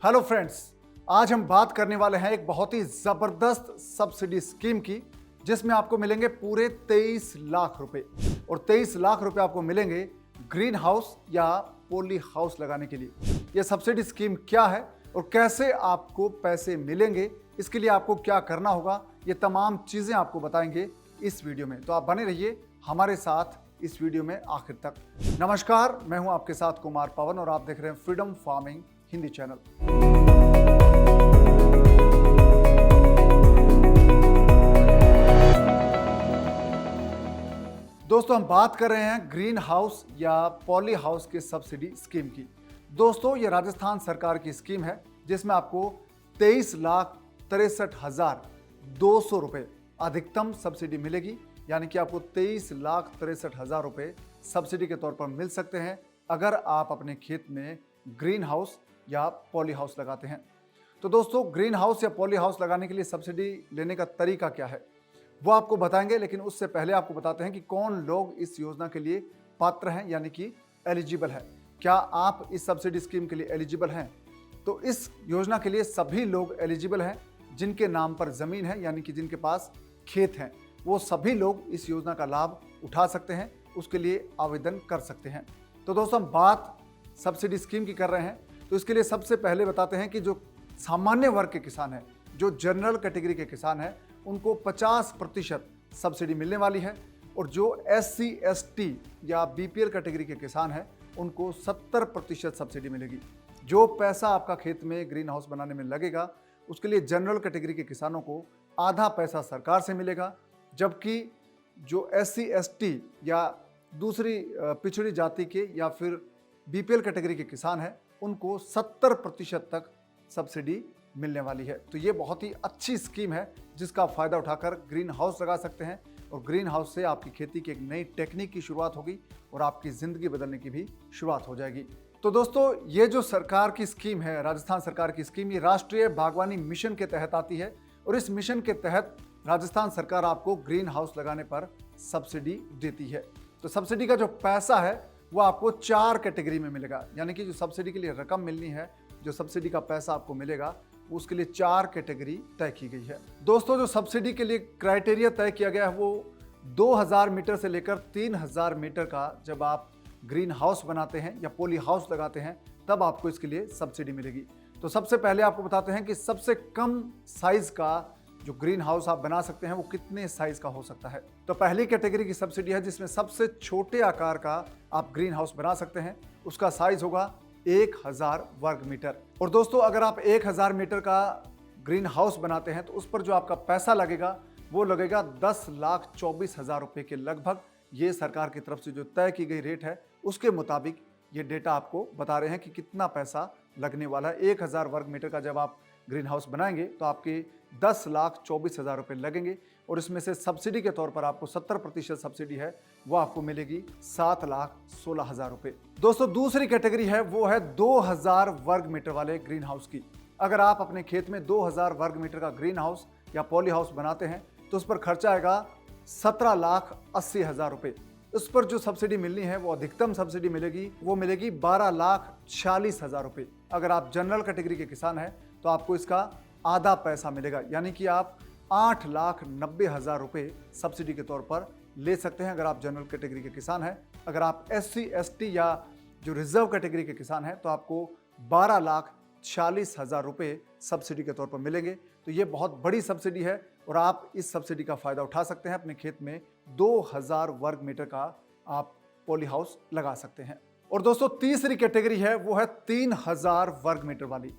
Hello friends, आज हम बात करने वाले हैं एक बहुत ही जबरदस्त सब्सिडी स्कीम की, जिसमें आपको मिलेंगे पूरे 23 लाख रुपए और 23 लाख रुपए आपको मिलेंगे ग्रीन हाउस या पॉली हाउस लगाने के लिए। यह सब्सिडी स्कीम क्या है और कैसे आपको पैसे मिलेंगे, इसके लिए आपको क्या करना होगा, ये तमाम चीजें आपको बताएंगे इस वीडियो में। तो आप बने रहिए हमारे साथ इस वीडियो में आखिर तक। नमस्कार, मैं हूं आपके साथ कुमार पवन और आप देख रहे हैं फ्रीडम फार्मिंग हिंदी चैनल। दोस्तों, हम बात कर रहे हैं ग्रीन हाउस या पॉली हाउस के सब्सिडी स्कीम की। दोस्तों, ये राजस्थान सरकार की स्कीम है जिसमें आपको 23,63,200 रुपए अधिकतम सब्सिडी मिलेगी, यानी कि आपको 23,63,000 रुपए सब्सिडी के तौर पर मिल सकते हैं अगर आप अपने खेत में ग्रीन हाउस या पॉली हाउस लगाते हैं। तो दोस्तों, ग्रीन हाउस या पॉली हाउस लगाने के लिए सब्सिडी लेने का तरीका क्या है वो आपको बताएंगे, लेकिन उससे पहले आपको बताते हैं कि कौन लोग इस योजना के लिए पात्र हैं, यानी कि एलिजिबल है। क्या आप इस सब्सिडी स्कीम के लिए एलिजिबल हैं? तो इस योजना के लिए सभी लोग एलिजिबल हैं जिनके नाम पर जमीन है, यानी कि जिनके पास खेत हैं, वो सभी लोग इस योजना का लाभ उठा सकते हैं, उसके लिए आवेदन कर सकते हैं। तो दोस्तों, हम बात सब्सिडी स्कीम की कर रहे हैं, तो इसके लिए सबसे पहले बताते हैं कि जो सामान्य वर्ग के किसान हैं, जो जनरल कैटेगरी के किसान हैं, उनको 50% सब्सिडी मिलने वाली है और जो SC ST या BPL कैटेगरी के किसान हैं उनको 70% सब्सिडी मिलेगी। जो पैसा आपका खेत में ग्रीन हाउस बनाने में लगेगा, उसके लिए जनरल कैटेगरी के किसानों को आधा पैसा सरकार से मिलेगा, जबकि जो SC ST या दूसरी पिछड़ी जाति के या फिर BPL कैटेगरी के किसान हैं उनको 70% तक सब्सिडी मिलने वाली है। तो ये बहुत ही अच्छी स्कीम है जिसका फायदा उठाकर ग्रीन हाउस लगा सकते हैं और ग्रीन हाउस से आपकी खेती की एक नई टेक्निक की शुरुआत होगी और आपकी जिंदगी बदलने की भी शुरुआत हो जाएगी। तो दोस्तों, ये जो सरकार की स्कीम है, राजस्थान सरकार की स्कीम, ये राष्ट्रीय बागवानी मिशन के तहत आती है और इस मिशन के तहत राजस्थान सरकार आपको ग्रीन हाउस लगाने पर सब्सिडी देती है। तो सब्सिडी का जो पैसा है वो आपको 4 कैटेगरी में मिलेगा, यानी कि जो सब्सिडी के लिए रकम मिलनी है, जो सब्सिडी का पैसा आपको मिलेगा, उसके लिए 4 कैटेगरी तय की गई है। दोस्तों, जो सब्सिडी के लिए क्राइटेरिया तय किया गया है वो 2000 मीटर से लेकर 3000 मीटर का जब आप ग्रीन हाउस बनाते हैं या पॉली हाउस लगाते हैं तब आपको इसके लिए सब्सिडी मिलेगी। तो सबसे पहले आपको बताते हैं कि सबसे कम साइज का जो ग्रीन हाउस आप बना सकते हैं वो कितने साइज का हो सकता है। तो पहली कैटेगरी की सब्सिडी है जिसमें सबसे छोटे आकार का आप ग्रीन हाउस बना सकते हैं, उसका साइज होगा 1000 वर्ग मीटर। और दोस्तों, अगर आप 1000 मीटर का ग्रीन हाउस बनाते हैं तो उस पर जो आपका पैसा लगेगा वो लगेगा 10,24,000 रुपए के लगभग। ये सरकार की तरफ से जो तय की गई रेट है उसके मुताबिक ये डेटा आपको बता रहे हैं कि कितना पैसा लगने वाला है। 1000 वर्ग मीटर का जब आप ग्रीन हाउस बनाएंगे तो आपके 10,24,000 रुपए लगेंगे और इसमें से सब्सिडी के तौर पर आपको 70% सब्सिडी है, वो आपको मिलेगी 7,16,000 रुपए। दोस्तों, दूसरी कैटेगरी है वो है 2000 वर्ग मीटर वाले ग्रीन हाउस की। अगर आप अपने खेत में 2000 वर्ग मीटर का ग्रीन हाउस या पॉली हाउस बनाते हैं तो उस पर खर्चा आएगा 17,80,000 रुपए। उस पर जो सब्सिडी मिलनी है वो अधिकतम सब्सिडी मिलेगी, वो मिलेगी 12,40,000 रुपए। अगर आप जनरल कैटेगरी के किसान हैं तो आपको इसका आधा पैसा मिलेगा, यानी कि आप 8,90,000 रुपए सब्सिडी के तौर पर ले सकते हैं अगर आप जनरल कैटेगरी के किसान हैं। अगर आप SC ST या जो रिजर्व कैटेगरी के किसान हैं तो आपको 12,40,000 रुपए सब्सिडी के तौर पर मिलेंगे। तो ये बहुत बड़ी सब्सिडी है और आप इस सब्सिडी का फायदा उठा सकते हैं। अपने खेत में 2000 वर्ग मीटर का आप पॉली हाउस लगा सकते हैं। और दोस्तों, तीसरी कैटेगरी है वो है 3000 वर्ग मीटर वाली।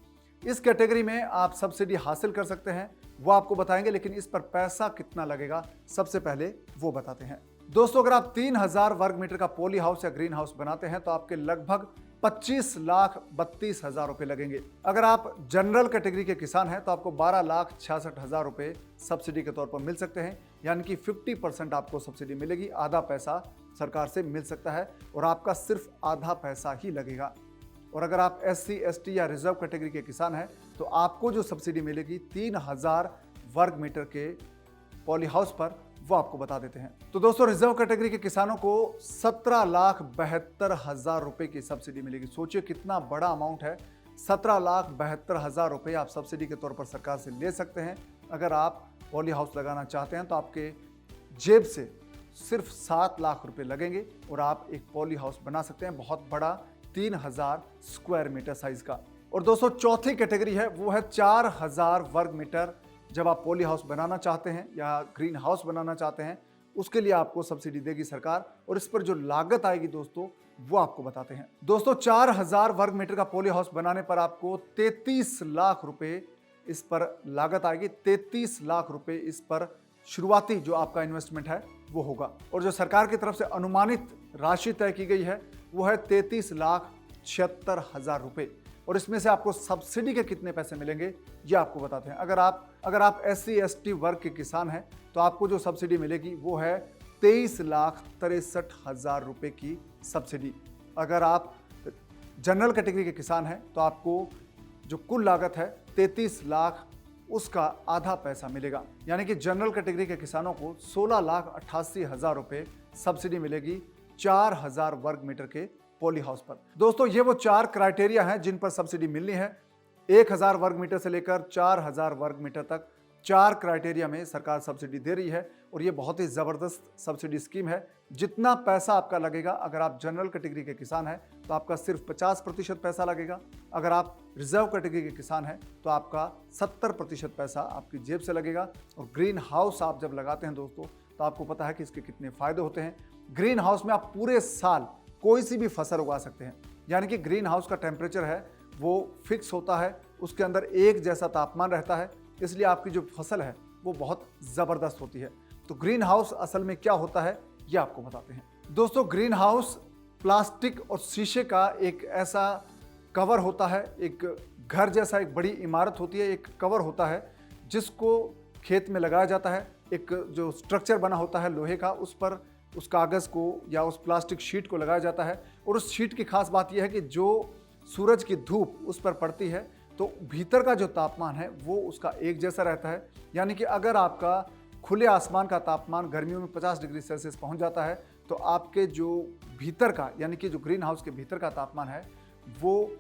इस कैटेगरी में आप सब्सिडी हासिल कर सकते हैं, वो आपको बताएंगे, लेकिन इस पर पैसा कितना लगेगा सबसे पहले वो बताते हैं। दोस्तों, अगर आप 3000 वर्ग मीटर का पॉली हाउस या ग्रीन हाउस बनाते हैं तो आपके लगभग 25,32,000 रुपए लगेंगे। अगर आप जनरल कैटेगरी के किसान हैं तो आपको 12,66,000 रुपए सब्सिडी के तौर पर मिल सकते हैं, यानी कि 50% आपको सब्सिडी मिलेगी, आधा पैसा सरकार से मिल सकता है और आपका सिर्फ आधा पैसा ही लगेगा। और अगर आप SC ST या रिजर्व कैटेगरी के किसान हैं तो आपको जो सब्सिडी मिलेगी 3000 वर्ग मीटर के पॉली हाउस पर, वो आपको बता देते हैं। तो दोस्तों, रिजर्व कैटेगरी के किसानों को 17,72,000 रुपए की सब्सिडी मिलेगी। सोचिए कितना बड़ा अमाउंट है, 17,72,000 रुपये आप सब्सिडी के तौर पर सरकार से ले सकते हैं। अगर आप पॉली हाउस लगाना चाहते हैं तो आपके जेब से सिर्फ 7 लाख रुपए लगेंगे और आप एक पॉली हाउस बना सकते हैं, बहुत बड़ा 3000 स्क्वायर मीटर साइज का। और दोस्तों चौथी कैटेगरी है वो है 4000 वर्ग मीटर। जब आप पॉली हाउस बनाना चाहते हैं या ग्रीन हाउस बनाना चाहते हैं उसके लिए आपको सब्सिडी देगी सरकार, और इस पर जो लागत आएगी दोस्तों वो आपको बताते हैं। दोस्तों 4000 वर्ग मीटर का पॉली हाउस बनाने पर आपको 33 लाख रुपए इस पर लागत आएगी। 33 लाख रुपए इस पर शुरुआती जो आपका इन्वेस्टमेंट है वो होगा। और जो सरकार की तरफ से अनुमानित राशि तय की गई है वो है 33,76,000 रुपए। और इसमें से आपको सब्सिडी के कितने पैसे मिलेंगे ये आपको बताते हैं। अगर आप SC ST वर्ग के किसान हैं तो आपको जो सब्सिडी मिलेगी वो है 23,63,000 रुपए की सब्सिडी। अगर आप जनरल कैटेगरी के किसान हैं तो आपको जो कुल लागत है 33 लाख उसका आधा पैसा मिलेगा, यानी कि जनरल कैटेगरी के किसानों को 16,88,000 रुपए सब्सिडी मिलेगी 4000 वर्ग मीटर के पॉली हाउस पर। दोस्तों ये वो 4 क्राइटेरिया हैं जिन पर सब्सिडी मिलनी है। 1000 वर्ग मीटर से लेकर 4000 वर्ग मीटर तक 4 क्राइटेरिया में सरकार सब्सिडी दे रही है और ये बहुत ही ज़बरदस्त सब्सिडी स्कीम है। जितना पैसा आपका लगेगा, अगर आप जनरल कैटेगरी के किसान हैं तो आपका सिर्फ 50% पैसा लगेगा। अगर आप रिजर्व कैटेगरी के किसान हैं तो आपका 70% पैसा आपकी जेब से लगेगा। और ग्रीन हाउस आप जब लगाते हैं दोस्तों तो आपको पता है कि इसके कितने फ़ायदे होते हैं। ग्रीन हाउस में आप पूरे साल कोई सी भी फसल उगा सकते हैं, यानी कि ग्रीन हाउस का टेम्परेचर है वो फिक्स होता है, उसके अंदर एक जैसा तापमान रहता है, इसलिए आपकी जो फसल है वो बहुत ज़बरदस्त होती है। तो ग्रीन हाउस असल में क्या होता है ये आपको बताते हैं। दोस्तों ग्रीन हाउस प्लास्टिक और शीशे का एक ऐसा कवर होता है, एक घर जैसा एक बड़ी इमारत होती है, एक कवर होता है जिसको खेत में लगाया जाता है। एक जो स्ट्रक्चर बना होता है लोहे का, उस पर उस कागज़ को या उस प्लास्टिक शीट को लगाया जाता है। और उस शीट की खास बात यह है कि जो सूरज की धूप उस पर पड़ती है तो भीतर का जो तापमान है वो उसका एक जैसा रहता है। यानी कि अगर आपका खुले आसमान का तापमान गर्मियों में 50 डिग्री सेल्सियस पहुंच जाता है तो आपके जो भीतर का, यानी कि जो ग्रीन हाउस के भीतर का तापमान है वो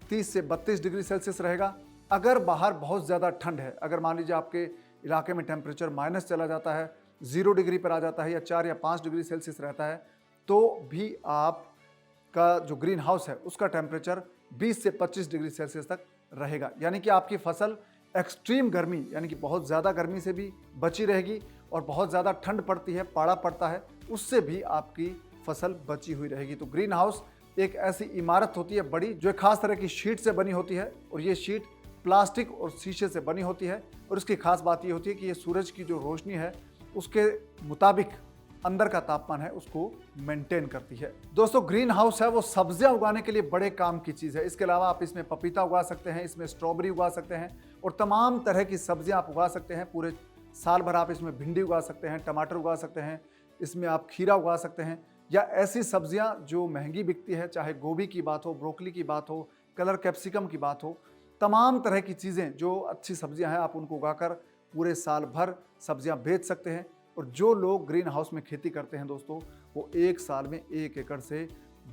30 से 32 डिग्री सेल्सियस रहेगा। अगर बाहर बहुत ज़्यादा ठंड है, अगर मान लीजिए आपके इलाके में टेम्परेचर माइनस चला जाता है, 0 डिग्री पर आ जाता है या 4 या 5 डिग्री सेल्सियस रहता है, तो भी आपका जो ग्रीन हाउस है उसका टेम्परेचर 20 से 25 डिग्री सेल्सियस तक रहेगा। यानी कि आपकी फसल एक्सट्रीम गर्मी, यानी कि बहुत ज़्यादा गर्मी से भी बची रहेगी, और बहुत ज़्यादा ठंड पड़ती है, पाड़ा पड़ता है, उससे भी आपकी फसल बची हुई रहेगी। तो ग्रीन हाउस एक ऐसी इमारत होती है बड़ी, जो एक खास तरह की शीट से बनी होती है, और ये शीट प्लास्टिक और शीशे से बनी होती है। और इसकी खास बात ये होती है कि ये सूरज की जो रोशनी है उसके मुताबिक अंदर का तापमान है उसको मेंटेन करती है। दोस्तों ग्रीन हाउस है वो सब्जियां उगाने के लिए बड़े काम की चीज़ है। इसके अलावा आप इसमें पपीता उगा सकते हैं, इसमें स्ट्रॉबेरी उगा सकते हैं, और तमाम तरह की सब्जियां आप उगा सकते हैं। पूरे साल भर आप इसमें भिंडी उगा सकते हैं, टमाटर उगा सकते हैं, इसमें आप खीरा उगा सकते हैं, या ऐसी सब्जियां जो महंगी बिकती है, चाहे गोभी की बात हो, ब्रोकली की बात हो, कलर कैप्सिकम की बात हो, तमाम तरह की चीज़ें जो अच्छी सब्जियां हैं आप उनको उगाकर पूरे साल भर सब्जियां बेच सकते हैं। और जो लोग ग्रीन हाउस में खेती करते हैं दोस्तों वो एक साल में 1 एकड़ से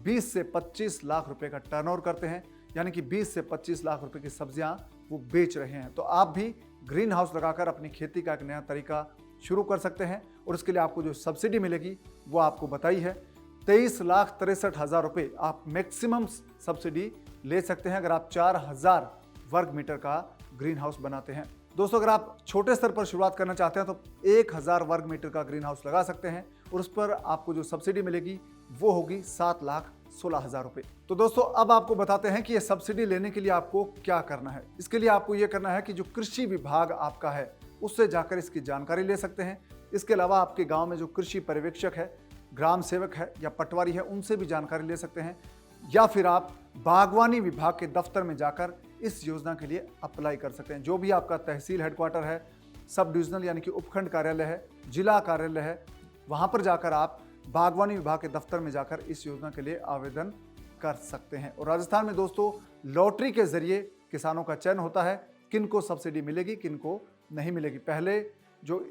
20 से 25 लाख रुपए का टर्नओवर करते हैं, यानी कि 20 से 25 लाख रुपए की सब्जियां वो बेच रहे हैं। तो आप भी ग्रीन हाउस लगाकर अपनी खेती का एक नया तरीका शुरू कर सकते हैं। और इसके लिए आपको जो सब्सिडी मिलेगी वो आपको बताई है, 23,63,000 रुपये आप मैक्सिमम सब्सिडी ले सकते हैं अगर आप 4000 वर्ग मीटर का ग्रीन हाउस बनाते हैं। दोस्तों अगर आप छोटे स्तर पर शुरुआत करना चाहते हैं तो 1000 वर्ग मीटर का ग्रीन हाउस लगा सकते हैं, और उस पर आपको जो सब्सिडी मिलेगी वो होगी 7,16,000 रुपये। तो दोस्तों अब आपको बताते हैं कि ये सब्सिडी लेने के लिए आपको क्या करना है। इसके लिए आपको ये करना है कि जो कृषि विभाग आपका है उससे जाकर इसकी जानकारी ले सकते हैं। इसके अलावा आपके गाँव में जो कृषि पर्यवेक्षक है, ग्राम सेवक है या पटवारी है, उनसे भी जानकारी ले सकते हैं, या फिर आप बागवानी विभाग के दफ्तर में जाकर इस योजना के लिए अप्लाई कर सकते हैं। जो भी आपका तहसील हेडक्वार्टर है, सब डिविजनल यानी कि उपखंड कार्यालय है, जिला कार्यालय है, वहाँ पर जाकर आप बागवानी विभाग के दफ्तर में जाकर इस योजना के लिए आवेदन कर सकते हैं। और राजस्थान में दोस्तों लॉटरी के जरिए किसानों का चयन होता है, किनको सब्सिडी मिलेगी किनको नहीं मिलेगी। पहले जो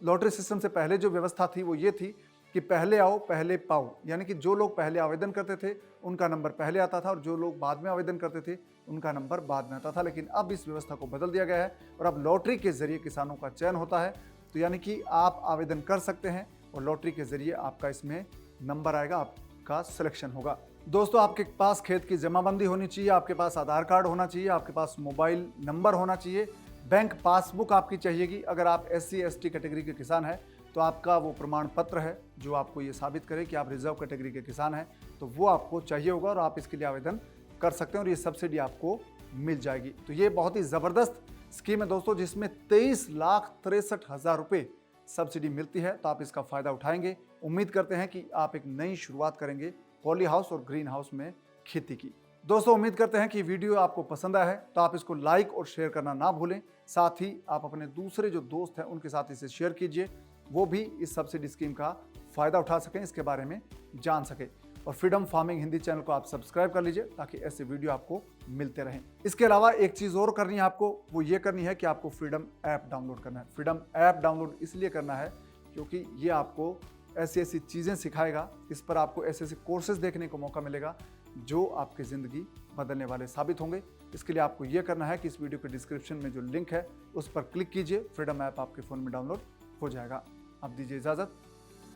लॉटरी सिस्टम से पहले जो व्यवस्था थी वो ये थी कि पहले आओ पहले पाओ, यानी कि जो लोग पहले आवेदन करते थे उनका नंबर पहले आता था और जो लोग बाद में आवेदन करते थे उनका नंबर बाद में आता था। लेकिन अब इस व्यवस्था को बदल दिया गया है और अब लॉटरी के जरिए किसानों का चयन होता है। तो यानी कि आप आवेदन कर सकते हैं और लॉटरी के जरिए आपका इसमें नंबर आएगा, आपका सिलेक्शन होगा। दोस्तों, आपके पास खेत की जमाबंदी होनी चाहिए, आपके पास आधार कार्ड होना चाहिए, आपके पास मोबाइल नंबर होना चाहिए, बैंक पासबुक आपकी चाहिएगी। अगर आप SC ST कैटेगरी के किसान हैं तो आपका वो प्रमाण पत्र है जो आपको ये साबित करे कि आप रिजर्व कैटेगरी के किसान हैं, तो वो आपको चाहिए होगा और आप इसके लिए आवेदन कर सकते हैं और ये सब्सिडी आपको मिल जाएगी। तो ये बहुत ही ज़बरदस्त स्कीम है दोस्तों, जिसमें 23,63,000 रुपये सब्सिडी मिलती है। तो आप इसका फ़ायदा उठाएंगे। उम्मीद करते हैं कि आप एक नई शुरुआत करेंगे पॉली हाउस और ग्रीन हाउस में खेती की। दोस्तों, उम्मीद करते हैं कि वीडियो आपको पसंद आया है, तो आप इसको लाइक और शेयर करना ना भूलें। साथ ही आप अपने दूसरे जो दोस्त हैं उनके साथ इसे शेयर कीजिए, वो भी इस सब्सिडी स्कीम का फ़ायदा उठा सकें, इसके बारे में जान सकें। और फ्रीडम फार्मिंग हिंदी चैनल को आप सब्सक्राइब कर लीजिए ताकि ऐसे वीडियो आपको मिलते रहें। इसके अलावा एक चीज़ और करनी है आपको, वो ये करनी है कि आपको फ्रीडम ऐप डाउनलोड करना है। फ्रीडम ऐप डाउनलोड इसलिए करना है क्योंकि ये आपको ऐसी ऐसी चीज़ें सिखाएगा, इस पर आपको ऐसे ऐसे कोर्सेज देखने को मौका मिलेगा जो आपकी ज़िंदगी बदलने वाले साबित होंगे। इसके लिए आपको ये करना है कि इस वीडियो के डिस्क्रिप्शन में जो लिंक है उस पर क्लिक कीजिए, फ्रीडम ऐप आपके फ़ोन में डाउनलोड हो जाएगा। आप दीजिए इजाज़त,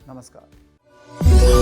नमस्कार।